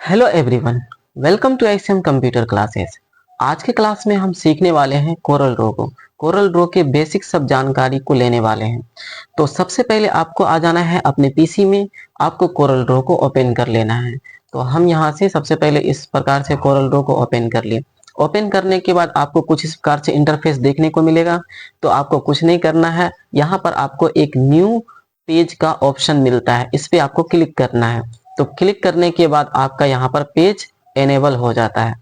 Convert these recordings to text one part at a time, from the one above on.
Hello everyone, welcome to XM computer classes. आज के class में हम सीखने वाले हैं कोरल ड्रॉ को। कोरल ड्रॉ के बेसिक सब जानकारी को लेने वाले हैं। तो सबसे पहले आपको आ जाना है अपने पीसी में, आपको कोरल ड्रॉ को ओपन कर लेना है। तो हम यहाँ से सबसे पहले इस प्रकार से कोरल ड्रॉ को ओपन कर लिए। ओपन करने के बाद आपको कुछ इस प्रकार से इंटरफेस देखने को मिलेगा। तो आपको कुछ नहीं करना है, यहाँ पर आपको एक न्यू पेज का ऑप्शन मिलता है, इस पे आपको क्लिक करना है। तो क्लिक करने के बाद आपका यहाँ पर पेज एनेबल हो जाता है।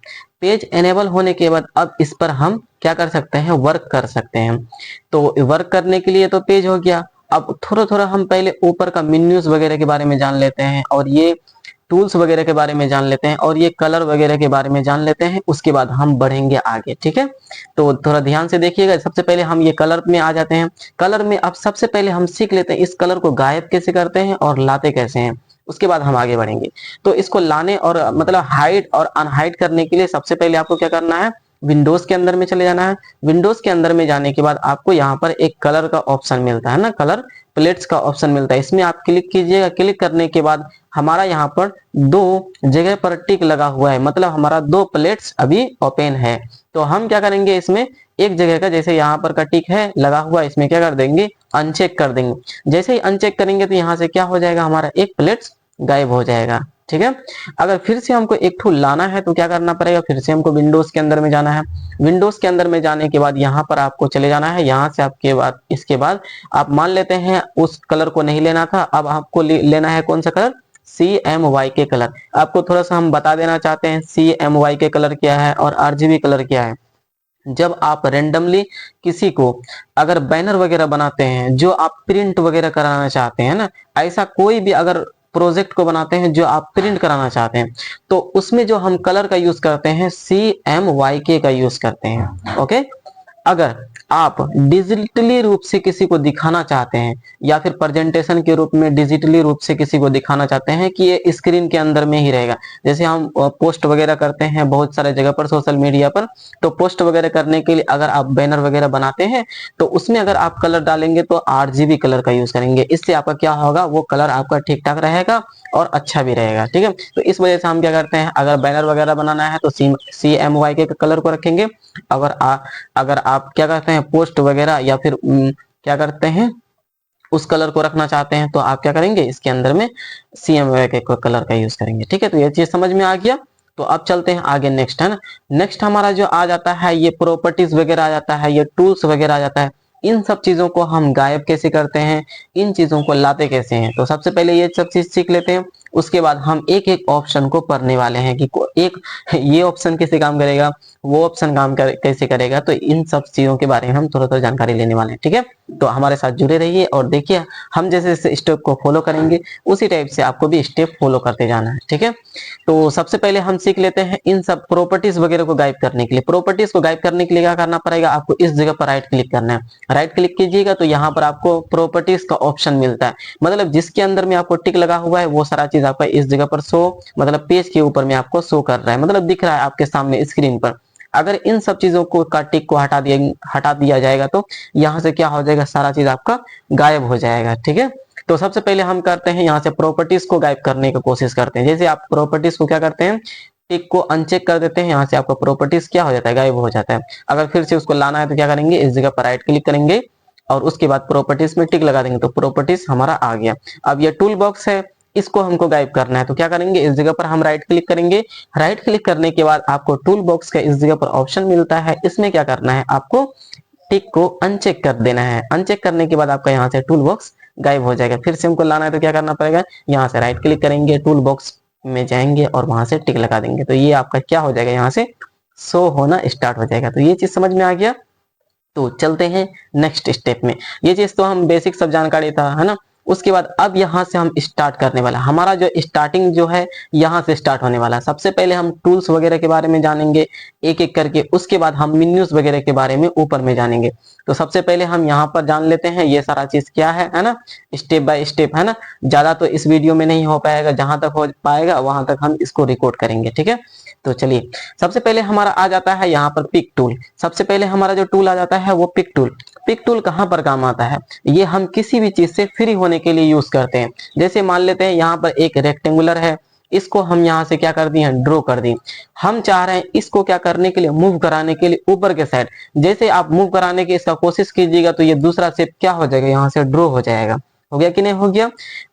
पेज एनेबल होने के बाद अब इस पर हम क्या कर सकते हैं, वर्क कर सकते हैं। तो वर्क करने के लिए तो पेज हो गया। अब थोड़ा थोड़ा हम पहले ऊपर का मेन्यूज वगैरह के बारे में जान लेते हैं, और ये टूल्स वगैरह के बारे में जान लेते हैं, और ये कलर वगैरह के बारे में जान लेते हैं। उसके बाद हम बढ़ेंगे आगे, ठीक है। तो थोड़ा ध्यान से देखिएगा। सबसे पहले हम ये कलर में आ जाते हैं। कलर में अब सबसे पहले हम सीख लेते हैं इस कलर को गायब कैसे करते हैं और लाते कैसे हैं। उसके बाद हम आगे बढ़ेंगे। तो इसको लाने और मतलब हाइड और अनहाइड करने के लिए सबसे पहले आपको क्या करना है, विंडोज के अंदर में चले जाना है। विंडोज के अंदर में जाने के बाद आपको यहाँ पर एक कलर का ऑप्शन मिलता है ना, कलर प्लेट्स का ऑप्शन मिलता है। इसमें आप क्लिक कीजिएगा। क्लिक करने के बाद हमारा यहाँ पर दो जगह पर टिक लगा हुआ है, मतलब हमारा दो प्लेट्स अभी ओपन है। तो हम क्या करेंगे, इसमें एक जगह का जैसे यहाँ पर का टिक है लगा हुआ, इसमें क्या कर देंगे, अनचेक कर देंगे। जैसे ही अनचेक करेंगे तो यहाँ से क्या हो जाएगा, हमारा एक प्लेट गायब हो जाएगा, ठीक है। अगर फिर से हमको एक टूल लाना है तो क्या करना पड़ेगा, फिर से हमको विंडोज के अंदर में जाना है। विंडोज के अंदर में जाने के बाद यहाँ पर आपको चले जाना है। यहाँ से आपके बाद इसके बाद आप मान लेते हैं उस कलर को नहीं लेना था, अब आपको लेना है कौन सा कलर, CMY के कलर। आपको थोड़ा सा हम बता देना चाहते हैं CMY के कलर क्या है और RGB कलर क्या है। जब आप रेंडमली किसी को अगर बैनर वगैरह बनाते हैं, जो आप प्रिंट वगैरह कराना चाहते हैं ना, ऐसा कोई भी अगर प्रोजेक्ट को बनाते हैं जो आप प्रिंट कराना चाहते हैं, तो उसमें जो हम कलर का यूज करते हैं CMYK का यूज करते हैं, ओके। अगर आप डिजिटली रूप से किसी को दिखाना चाहते हैं, या फिर प्रेजेंटेशन के रूप में डिजिटली रूप से किसी को दिखाना चाहते हैं कि ये स्क्रीन के अंदर में ही रहेगा, जैसे हम पोस्ट वगैरह करते हैं बहुत सारे जगह पर सोशल मीडिया पर, तो पोस्ट वगैरह करने के लिए अगर आप बैनर वगैरह बनाते हैं तो उसमें अगर आप कलर डालेंगे तो RGB कलर का यूज करेंगे। इससे आपका क्या होगा, वो कलर आपका ठीक ठाक रहेगा और अच्छा भी रहेगा, ठीक है। तो इस वजह से हम क्या करते हैं, अगर बैनर वगैरह बनाना है तो CMYK के कलर को रखेंगे। अगर अगर आप क्या करते हैं, पोस्ट वगैरह या फिर क्या करते हैं, उस कलर को रखना चाहते हैं, तो आप क्या करेंगे, इसके अंदर में CMYK के कलर का यूज करेंगे, ठीक है। तो ये चीज समझ में आ गया। तो अब चलते हैं आगे, नेक्स्ट है ना। नेक्स्ट हमारा जो आ जाता है, ये प्रॉपर्टीज वगैरह आ जाता है, ये टूल्स वगैरह आ जाता है। इन सब चीजों को हम गायब कैसे करते हैं, इन चीजों को लाते कैसे हैं, तो सबसे पहले ये सब चीज सीख लेते हैं। उसके बाद हम एक एक ऑप्शन को पढ़ने वाले हैं कि एक ये ऑप्शन कैसे काम करेगा, वो ऑप्शन कैसे करेगा। तो इन सब चीजों के बारे में हम थोड़ा थोड़ा जानकारी लेने वाले हैं, ठीक है। तो हमारे साथ जुड़े रहिए और देखिए हम जैसे स्टेप को फॉलो करेंगे उसी टाइप से आपको भी स्टेप फॉलो करते जाना है, ठीक है। तो सबसे पहले हम सीख लेते हैं इन सब प्रॉपर्टीज वगैरह को गायब करने के लिए। प्रॉपर्टीज को गायब करने के लिए क्या करना पड़ेगा, आपको इस जगह पर राइट क्लिक करना है। राइट क्लिक कीजिएगा तो यहाँ पर आपको प्रॉपर्टीज का ऑप्शन मिलता है, मतलब जिसके अंदर में आपको टिक लगा हुआ है वो सारा चीज आपका इस जगह पर शो, मतलब पेज के ऊपर में आपको शो कर रहा है, मतलब दिख रहा है आपके सामने स्क्रीन पर। अगर इन सब चीजों को का टिक को हटा दिया जाएगा तो यहाँ से क्या हो जाएगा, सारा चीज आपका गायब हो जाएगा, ठीक है। तो सबसे पहले हम करते हैं यहाँ से प्रॉपर्टीज को गायब करने की कोशिश करते हैं। जैसे आप प्रॉपर्टीज को क्या करते हैं, टिक को अनचेक कर देते हैं, यहाँ से आपका प्रॉपर्टीज क्या हो जाता है, गायब हो जाता है। अगर फिर से उसको लाना है तो क्या करेंगे, इस जगह पर राइट क्लिक करेंगे और उसके बाद प्रॉपर्टीज में टिक लगा देंगे, तो प्रॉपर्टीज हमारा आ गया। अब ये टूल बॉक्स है, इसको हमको गायब करना है, तो क्या करेंगे, इस जगह पर हम राइट क्लिक करेंगे। राइट क्लिक करने के बाद आपको टूल बॉक्स का इस जगह पर ऑप्शन मिलता है, इसमें क्या करना है, आपको टिक को अनचेक कर देना है। अनचेक करने के बाद आपका यहाँ से टूल बॉक्स गायब हो जाएगा। फिर से हमको लाना है तो क्या करना पड़ेगा, यहाँ से राइट क्लिक करेंगे, टूल बॉक्स में जाएंगे और वहां से टिक लगा देंगे, तो ये आपका क्या हो जाएगा, यहाँ से शो होना स्टार्ट हो जाएगा। तो ये चीज समझ में आ गया। तो चलते हैं नेक्स्ट स्टेप में। ये चीज तो हम बेसिक सब जानकारी था, है ना। उसके बाद अब यहाँ से हम स्टार्ट करने वाला, हमारा जो स्टार्टिंग जो है यहाँ से स्टार्ट होने वाला है। सबसे पहले हम टूल्स वगैरह के बारे में जानेंगे एक एक करके, उसके बाद हम मेन्यूज वगैरह के बारे में ऊपर में जानेंगे। तो सबसे पहले हम यहाँ पर जान लेते हैं ये सारा चीज क्या है ना, स्टेप बाय स्टेप, है ना। ज्यादा तो इस वीडियो में नहीं हो पाएगा, जहां तक हो पाएगा वहां तक हम इसको रिकॉर्ड करेंगे, ठीक है। तो चलिए, सबसे पहले हमारा आ जाता है यहाँ पर पिक टूल। सबसे पहले हमारा जो टूल आ जाता है वो पिक टूल। पिक टूल कहाँ पर काम आता है, ये हम किसी भी चीज से फ्री होने के लिए यूज करते हैं। जैसे मान लेते हैं यहाँ पर एक रेक्टेंगुलर है, इसको हम यहाँ से क्या कर दिए, ड्रॉ कर दिए। हम चाह रहे हैं इसको क्या करने के लिए, मूव कराने के लिए ऊपर के साइड। जैसे आप मूव कराने की इसका कोशिश कीजिएगा तो ये दूसरा शेप क्या हो जाएगा, यहाँ से ड्रॉ हो जाएगा। हो गया कि नहीं हो गया?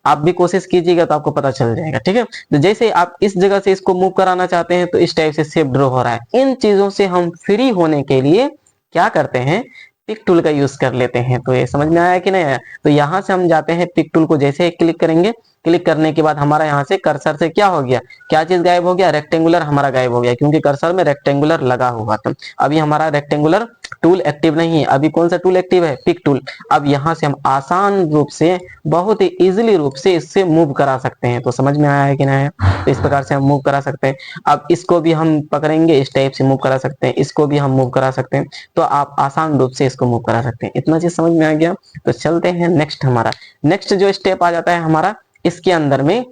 आप भी कोशिश कीजिएगा तो आपको पता चल जाएगा, ठीक है। तो जैसे आप इस जगह से इसको मूव कराना चाहते हैं तो इस टाइप से शेप ड्रॉ हो रहा है। इन चीजों से हम फ्री होने के लिए क्या करते हैं, पिक टूल का यूज कर लेते हैं। तो ये समझ में आया कि नहीं आया? तो यहाँ से हम जाते हैं पिक टूल को, जैसे ही क्लिक करेंगे, क्लिक करने के बाद हमारा यहाँ से कर्सर से क्या हो गया, क्या चीज गायब हो गया, रेक्टेंगुलर हमारा गायब हो गया, क्योंकि कर्सर में रेक्टेंगुलर लगा हुआ था। अभी हमारा रेक्टेंगुलर टूल एक्टिव नहीं है। अभी कौन सा टूल एक्टिव है, पिक टूल। अब यहाँ से हम आसान रूप से, बहुत ही इजिली रूप से इससे मूव करा सकते हैं। तो समझ में आया है कि नहीं आया? तो इस प्रकार से हम मूव करा सकते हैं। अब इसको भी हम पकड़ेंगे, इस टाइप से मूव करा सकते हैं, इसको भी हम मूव करा सकते हैं। तो आप आसान रूप से इसको मूव करा सकते हैं। इतना चीज समझ में आ गया? तो चलते हैं नेक्स्ट। हमारा नेक्स्ट जो स्टेप आ जाता है हमारा इसके अंदर में,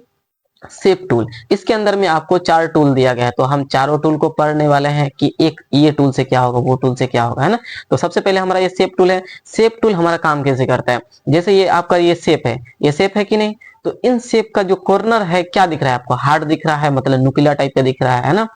शेप टूल। इसके अंदर में आपको 4 टूल दिया गया है, तो हम चारों टूल को पढ़ने वाले हैं कि एक ये टूल से क्या होगा, वो टूल से क्या होगा, है ना। तो सबसे पहले हमारा ये शेप टूल है। शेप टूल हमारा काम कैसे करता है, जैसे ये आपका ये शेप है, ये शेप है कि नहीं, तो इन शेप का जो कॉर्नर है क्या दिख रहा है आपको, हार्ड दिख रहा है, मतलब नुकीला टाइप का दिख रहा है ना।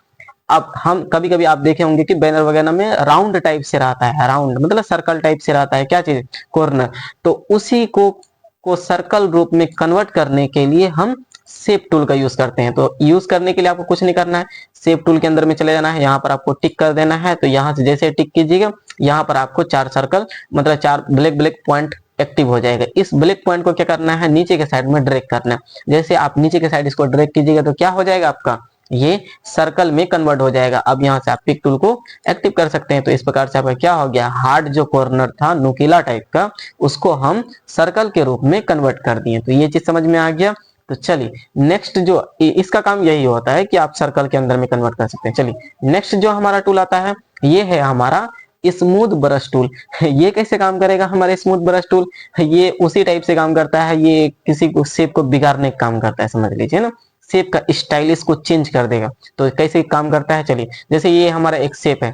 अब हम कभी कभी आप देखे होंगे कि बैनर वगैरह में राउंड टाइप से रहता है, राउंड मतलब सर्कल टाइप से रहता है, क्या चीज, कॉर्नर। तो उसी को सर्कल रूप में कन्वर्ट करने के लिए हम शेप टूल का यूज करते हैं। तो यूज करने के लिए आपको कुछ नहीं करना है, शेप टूल के अंदर में चले जाना है, यहाँ पर आपको टिक कर देना है। तो यहाँ से जैसे टिक कीजिएगा, यहाँ पर आपको 4 सर्कल मतलब 4 ब्लैक ब्लैक पॉइंट एक्टिव हो जाएगा। इस ब्लैक पॉइंट को क्या करना है, नीचे के साइड में ड्रैग करना है। जैसे आप नीचे के साइड इसको ड्रैग कीजिएगा तो क्या हो जाएगा, आपका ये सर्कल में कन्वर्ट हो जाएगा। अब यहाँ से आप पिक टूल को एक्टिव कर सकते हैं। तो इस प्रकार से आपका क्या हो गया, हार्ड जो कॉर्नर था नुकीला टाइप का, उसको हम सर्कल के रूप में कन्वर्ट कर दिए। तो ये चीज समझ में आ गया। तो चलिए नेक्स्ट जो इसका काम यही होता है कि आप सर्कल के अंदर में कन्वर्ट कर सकते हैं। चलिए नेक्स्ट जो हमारा टूल आता है ये है हमारा स्मूथ ब्रश टूल। ये कैसे काम करेगा हमारा स्मूथ ब्रश टूल, ये उसी टाइप से काम करता है, ये किसी को शेप को बिगाड़ने का काम करता है, समझ लीजिए ना, शेप का स्टाइलिश को चेंज कर देगा। तो कैसे काम करता है, चलिए जैसे ये हमारा एक शेप है,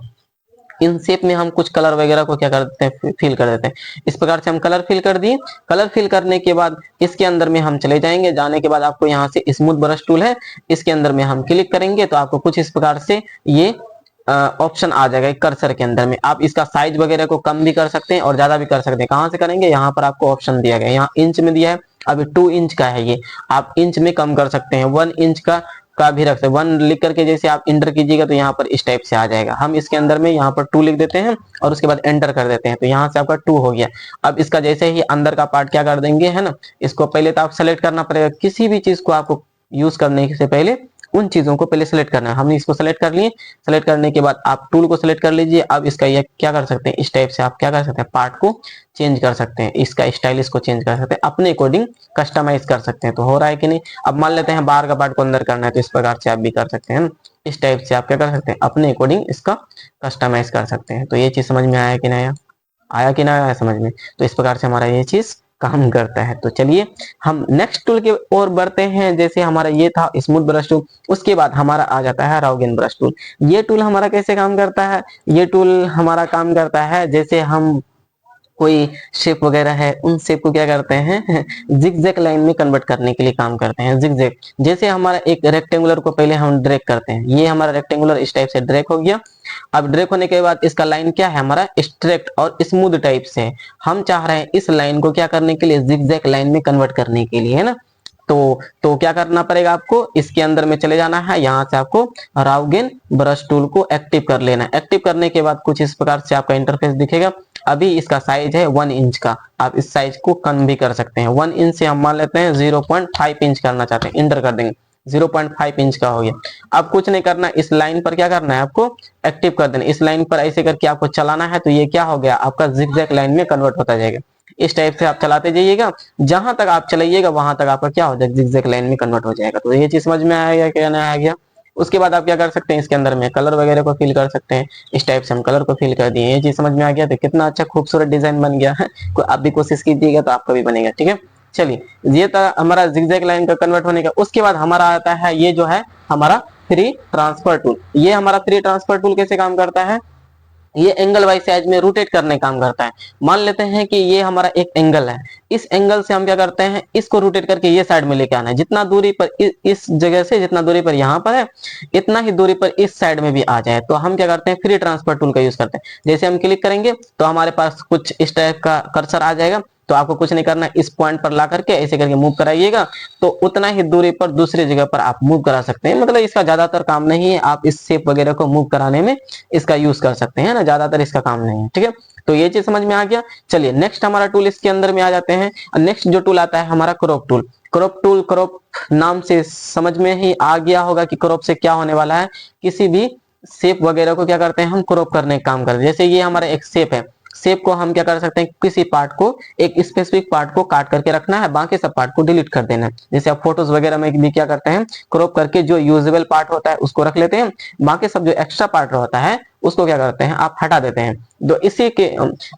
इन शेप में हम कुछ कलर वगैरह को क्या कर देते हैं, फिल कर देते हैं। इस प्रकार से हम कलर फिल कर दिए। कलर फिल करने के बाद इसके अंदर में हम चले जाएंगे। जाने के बाद आपको यहाँ से स्मूथ ब्रश टूल है, इसके अंदर में हम क्लिक करेंगे तो आपको कुछ इस प्रकार से ये ऑप्शन आ जाएगा कर्सर के अंदर में। आप इसका साइज वगैरह को कम भी कर सकते हैं और ज्यादा भी कर सकते हैं। कहाँ से करेंगे, यहाँ पर आपको ऑप्शन दिया गया है, यहाँ इंच में दिया है, अभी 2 इंच का है, ये आप इंच में कम कर सकते हैं, 1 इंच का भी रख सकते हैं। 1 लिख करके जैसे आप इंटर कीजिएगा तो यहाँ पर इस टाइप से आ जाएगा। हम इसके अंदर में यहाँ पर 2 लिख देते हैं और उसके बाद एंटर कर देते हैं, तो यहाँ से आपका 2 हो गया। अब इसका जैसे ही अंदर का पार्ट क्या कर देंगे, है ना, इसको पहले तो आप सेलेक्ट करना पड़ेगा। किसी भी चीज को आपको यूज करने से पहले उन चीजों को पहले सेलेक्ट करना है। हमने इसको सेलेक्ट कर लिए। सेलेक्ट करने के बाद आप टूल को सेलेक्ट कर लीजिए। अब इसका ये क्या कर सकते हैं, इस टाइप से आप क्या कर सकते हैं, पार्ट को चेंज कर सकते हैं, इसका स्टाइलिश को चेंज कर सकते हैं, अपने अकॉर्डिंग कस्टमाइज कर सकते हैं। तो हो रहा है कि नहीं। अब मान लेते हैं बाहर का पार्ट को अंदर करना है, तो इस प्रकार से आप भी कर सकते हैं। इस टाइप से आप क्या कर सकते हैं, अपने अकॉर्डिंग इसका कस्टमाइज कर सकते हैं। तो ये चीज समझ में आया कि नहीं आया कि नहीं आया समझ में। तो इस प्रकार से हमारा ये चीज काम करता है। तो चलिए हम नेक्स्ट टूल की ओर बढ़ते हैं। जैसे हमारा ये था स्मूथ ब्रश टूल, उसके बाद हमारा आ जाता है राउगेन ब्रश टूल। ये टूल हमारा कैसे काम करता है, ये टूल हमारा काम करता है जैसे हम कोई शेप वगैरह है, उन शेप को क्या करते हैं जिगजैग लाइन में कन्वर्ट करने के लिए काम करते हैं। जिगजैग जैसे हमारा एक रेक्टेंगुलर को पहले हम ड्रैग करते हैं, ये हमारा रेक्टेंगुलर इस टाइप से ड्रैग हो गया। अब ड्रैग होने के बाद इसका लाइन क्या है, हमारा स्ट्रेट और स्मूथ टाइप से। हम चाह रहे हैं इस लाइन को क्या करने के लिए, जिगजैग लाइन में कन्वर्ट करने के लिए, है ना। तो क्या करना पड़ेगा आपको, इसके अंदर में चले जाना है, यहाँ से आपको राउगेन ब्रश टूल को एक्टिव कर लेना है। एक्टिव करने के बाद कुछ इस प्रकार से आपका इंटरफेस दिखेगा। अभी इसका साइज है 1 इंच का, आप इस साइज को कम भी कर सकते हैं। 1 इंच से हम मान लेते हैं 0.5 इंच करना चाहते हैं, इंटर कर देंगे, 0.5 इंच का हो गया। अब कुछ नहीं करना, इस लाइन पर क्या करना है आपको, एक्टिव कर देना। इस लाइन पर ऐसे करके आपको चलाना है, तो ये क्या हो गया, आपका जिगजैग लाइन में कन्वर्ट होता जाएगा। इस टाइप से आप चलाते जाइएगा, जहां तक आप चलाइएगा वहां तक आपका क्या हो जाएगा, जिगजैग लाइन में कन्वर्ट हो जाएगा। तो ये चीज समझ में आया क्या नहीं आ गया। उसके बाद आप क्या कर सकते हैं, इसके अंदर में कलर वगैरह को फिल कर सकते हैं। इस टाइप से हम कलर को फिल कर दिए, ये चीज समझ में आ गया। तो कितना अच्छा खूबसूरत डिजाइन बन गया है। आप भी कोशिश कीजिएगा तो आपका भी बनेगा, ठीक है। चलिए ये था हमारा जिगजैग लाइन का कन्वर्ट होने का। उसके बाद हमारा आता है ये जो है हमारा फ्री ट्रांसफर टूल। ये हमारा फ्री ट्रांसफर टूल कैसे काम करता है, ये एंगल वाइज साइज में रोटेट करने का काम करता है। मान लेते हैं कि ये हमारा एक एंगल है, इस एंगल से हम क्या करते हैं, इसको रोटेट करके ये साइड में लेके आना है। जितना दूरी पर इस जगह से जितना दूरी पर यहाँ पर है, इतना ही दूरी पर इस साइड में भी आ जाए, तो हम क्या करते हैं, फ्री ट्रांसफर टूल का यूज करते हैं। जैसे हम क्लिक करेंगे तो हमारे पास कुछ इस टाइप का कर्सर आ जाएगा। तो आपको कुछ नहीं करना है, इस पॉइंट पर ला करके ऐसे करके मूव कराइएगा, तो उतना ही दूरी पर दूसरी जगह पर आप मूव करा सकते हैं। मतलब इसका ज्यादातर काम नहीं है, आप इस शेप वगैरह को मूव कराने में इसका यूज कर सकते हैं ना, ज्यादातर इसका काम नहीं है। ठीक है, तो ये चीज समझ में आ गया। चलिए नेक्स्ट हमारा टूल इसके अंदर में आ जाते हैं। नेक्स्ट जो टूल आता है हमारा crop tool. Crop tool, crop नाम से समझ में ही आ गया होगा कि क्रॉप से क्या होने वाला है। किसी भी शेप वगैरह को क्या करते हैं, हम क्रॉप करने का काम करते हैं। जैसे ये हमारा एक शेप है, शेप को हम क्या कर सकते हैं, किसी पार्ट को, एक स्पेसिफिक पार्ट को काट करके रखना है, बाकी सब पार्ट को डिलीट कर देना है। जैसे आप फोटोज वगैरह में भी क्या करते हैं, क्रॉप करके जो यूजेबल पार्ट होता है उसको रख लेते हैं, बाकी सब जो एक्स्ट्रा पार्ट होता है उसको क्या करते हैं, आप हटा देते हैं। तो इसी के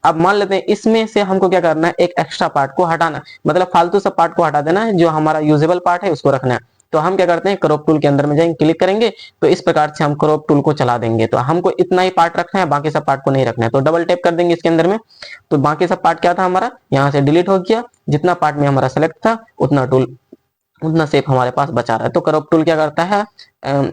अब मान लेते हैं इसमें से हमको क्या करना है, एक एक्स्ट्रा पार्ट को हटाना, मतलब फालतू सब पार्ट को हटा देना है, जो हमारा यूजेबल पार्ट है उसको रखना है। तो हम क्या करते हैं, क्रॉप टूल के अंदर में जाएंगे, क्लिक करेंगे, तो इस प्रकार से हम क्रॉप टूल को चला देंगे। तो हमको इतना ही पार्ट रखना है, बाकी सब पार्ट को नहीं रखना है। तो डबल टैप कर देंगे इसके अंदर में, तो बाकी सब पार्ट क्या था हमारा, यहाँ से डिलीट हो गया। जितना पार्ट में हमारा सेलेक्ट था उतना टूल, उतना शेप हमारे पास बचा रहा है। तो क्रॉप टूल क्या करता है,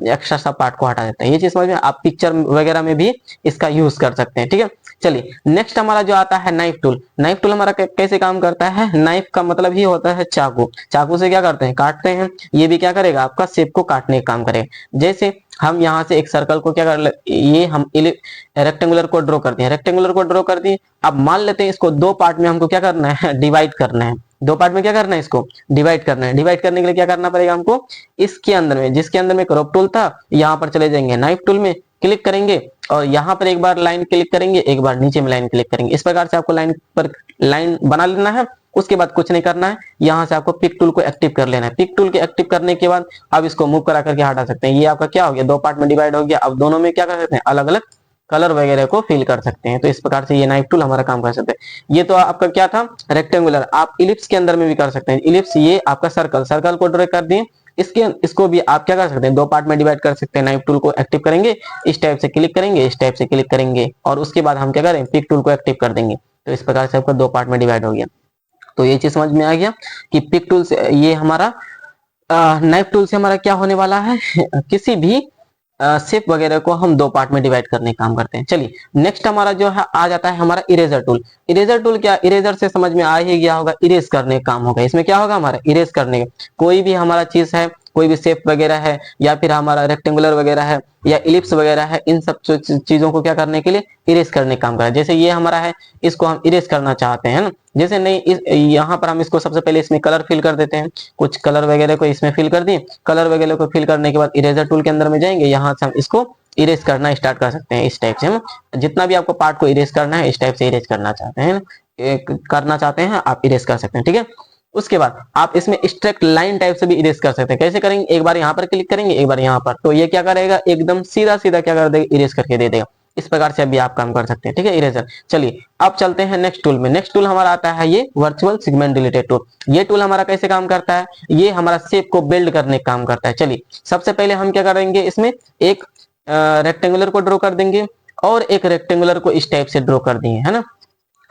एक्स्ट्रा सा पार्ट को हटा देता है। ये चीज समझ में, आप पिक्चर वगैरह में भी इसका यूज कर सकते हैं। ठीक है, चलिए नेक्स्ट हमारा जो आता है नाइफ टूल। नाइफ टूल हमारा कैसे काम करता है, नाइफ का मतलब ही होता है चाकू। चाकू से क्या करते हैं, काटते हैं। ये भी क्या करेगा, आपका शेप को काटने का काम करेगा। जैसे हम यहाँ से एक सर्कल को क्या कर, ये हम रेक्टेंगुलर को ड्रॉ कर दिए, रेक्टेंगुलर को ड्रॉ कर दिए। अब मान लेते हैं इसको दो पार्ट में हमको क्या करना है, डिवाइड करना है। दो पार्ट में क्या करना है, इसको डिवाइड करना है। डिवाइड करने के लिए क्या करना पड़ेगा हमको, इसके अंदर में, जिसके अंदर में क्रॉप टूल था, यहाँ पर चले जाएंगे नाइफ टूल में, क्लिक करेंगे और यहाँ पर एक बार लाइन क्लिक करेंगे, एक बार नीचे में लाइन क्लिक करेंगे। इस प्रकार से आपको लाइन पर लाइन बना लेना है। उसके बाद कुछ नहीं करना है, यहाँ से आपको पिक टूल को एक्टिव कर लेना है। पिक टूल के एक्टिव करने के बाद अब इसको मूव करा करके हटा सकते हैं। ये आपका क्या हो गया, दो पार्ट में डिवाइड हो गया। अब दोनों में क्या कर सकते हैं, अलग अलग कलर वगैरह को फिल कर सकते हैं। तो इस प्रकार से ये नाइफ टूल हमारा काम कर सकते हैं। ये तो आपका क्या था, रेक्टेंगुलर। आप इलिप्स के अंदर में भी कर सकते हैं। इलिप्स, ये आपका सर्कल, सर्कल को ड्रॉ कर दिए। इसको भी आप क्या कर सकते हैं, दो पार्ट में डिवाइड कर सकते हैं। नाइफ टूल को एक्टिव करेंगे, इस टाइप से क्लिक करेंगे, इस टाइप से क्लिक करेंगे, और उसके बाद हम क्या करें, पिक टूल को एक्टिव कर देंगे। तो इस प्रकार से आपका दो पार्ट में डिवाइड हो गया। तो ये चीज समझ में आ गया कि पिक टूल से, ये हमारा नाइफ टूल से हमारा क्या होने वाला है, किसी भी शेप वगैरह को हम दो पार्ट में डिवाइड करने का काम करते हैं। चलिए नेक्स्ट हमारा जो है आ जाता है हमारा इरेजर टूल। इरेजर टूल क्या, इरेजर से समझ में आ ही गया होगा, इरेज करने का काम होगा। इसमें क्या होगा हमारा, इरेज करने का, कोई भी हमारा चीज है, कोई भी शेप वगैरह है, या फिर हमारा रेक्टेंगुलर वगैरह है, या इलिप्स वगैरह है, इन सब चीजों को क्या करने के लिए, इरेज करने का काम करा। जैसे ये हमारा है, इसको हम इरेज करना चाहते हैं ना, जैसे नहीं यहाँ पर हम इसको सबसे पहले इसमें कलर फिल कर देते हैं। कुछ कलर वगैरह को इसमें फिल कर दिए। कलर वगैरह को फिल करने के बाद इरेजर टूल के अंदर में जाएंगे, यहाँ से हम इसको इरेज करना स्टार्ट कर सकते हैं। इस टाइप से हम जितना भी आपको पार्ट को इरेज करना है, इस टाइप से इरेज करना चाहते हैं, आप इरेज कर सकते हैं। ठीक है, उसके बाद आप इसमें स्ट्रेट लाइन टाइप से भी इरेज कर सकते हैं। कैसे करेंगे, एक बार यहाँ पर क्लिक करेंगे, एक बार यहाँ पर, तो ये क्या करेगा, एकदम सीधा सीधा क्या कर देगा, इरेज करके दे देगा। इस प्रकार से अभी आप काम कर सकते हैं। ठीक है, इरेजर। चलिए अब चलते हैं नेक्स्ट टूल में। नेक्स्ट टूल हमारा आता है ये वर्चुअल सेगमेंट डिलीटेड टूल। ये टूल हमारा कैसे काम करता है, ये हमारा शेप को बिल्ड करने का काम करता है। चलिए सबसे पहले हम क्या करेंगे, इसमें एक रेक्टेंगुलर को ड्रॉ कर देंगे, और एक रेक्टेंगुलर को इस टाइप से ड्रॉ कर दिए, है ना।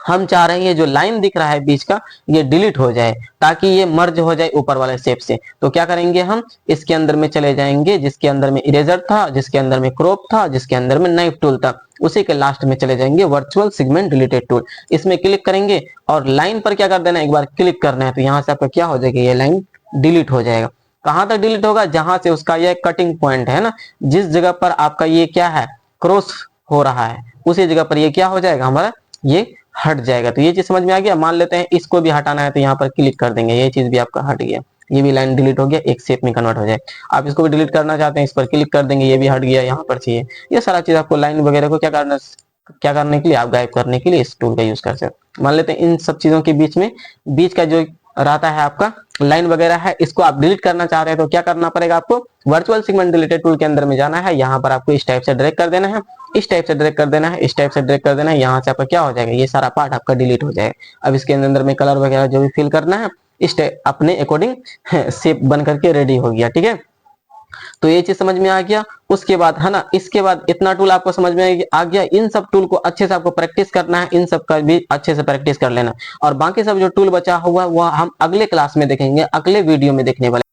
हम चाह रहे हैं ये जो लाइन दिख रहा है बीच का, ये डिलीट हो जाए, ताकि ये मर्ज हो जाए ऊपर वाले शेप से। तो क्या करेंगे, हम इसके अंदर में चले जाएंगे, जिसके अंदर में इरेजर था, जिसके अंदर में क्रॉप था, जिसके अंदर में नाइफ टूल था, उसी के लास्ट में चले जाएंगे वर्चुअल सेगमेंट डिलीटेड टूल। इसमें क्लिक करेंगे और लाइन पर क्या कर देना है, एक बार क्लिक करना है। तो यहाँ से आपका क्या हो जाएगा, ये लाइन डिलीट हो जाएगा। कहां तक डिलीट होगा, जहां से उसका ये कटिंग पॉइंट है ना, जिस जगह पर आपका ये क्या है, क्रॉस हो रहा है, उसी जगह पर ये क्या हो जाएगा हमारा, ये हट जाएगा। तो ये चीज समझ में आ गया। मान लेते हैं इसको भी हटाना है, तो यहाँ पर क्लिक कर देंगे, ये चीज भी आपका हट गया, ये भी लाइन डिलीट हो गया, एक शेप में कन्वर्ट हो जाए। आप इसको भी डिलीट करना चाहते हैं, इस पर क्लिक कर देंगे, ये भी हट गया, यहाँ पर चाहिए। ये सारा चीज आपको लाइन वगैरह को क्या करने के लिए, आप गायब करने के लिए इस टूल का यूज कर सकते हैं। मान लेते हैं इन सब चीजों के बीच में, बीच का जो रहता है आपका लाइन वगैरह है, इसको आप डिलीट करना चाह रहे हैं, तो क्या करना पड़ेगा आपको, वर्चुअल सेगमेंट डिलीटेड टूल के अंदर में जाना है। यहाँ पर आपको इस टाइप से ड्रैग कर देना है, इस टाइप से ड्रैग कर देना है, इस टाइप से ड्रैग कर देना है। यहाँ से आपका क्या हो जाएगा, ये सारा पार्ट आपका डिलीट हो जाएगा। अब इसके अंदर में कलर वगैरह जो भी फिल करना है, इस टाइप अपने अकॉर्डिंग शेप बन करके रेडी हो गया। ठीक है, तो ये चीज समझ में आ गया। उसके बाद है ना, इसके बाद इतना टूल आपको समझ में आ गया। इन सब टूल को अच्छे से आपको प्रैक्टिस करना है, इन सब का भी अच्छे से प्रैक्टिस कर लेना, और बाकी सब जो टूल बचा हुआ है वो हम अगले क्लास में देखेंगे, अगले वीडियो में देखने वाले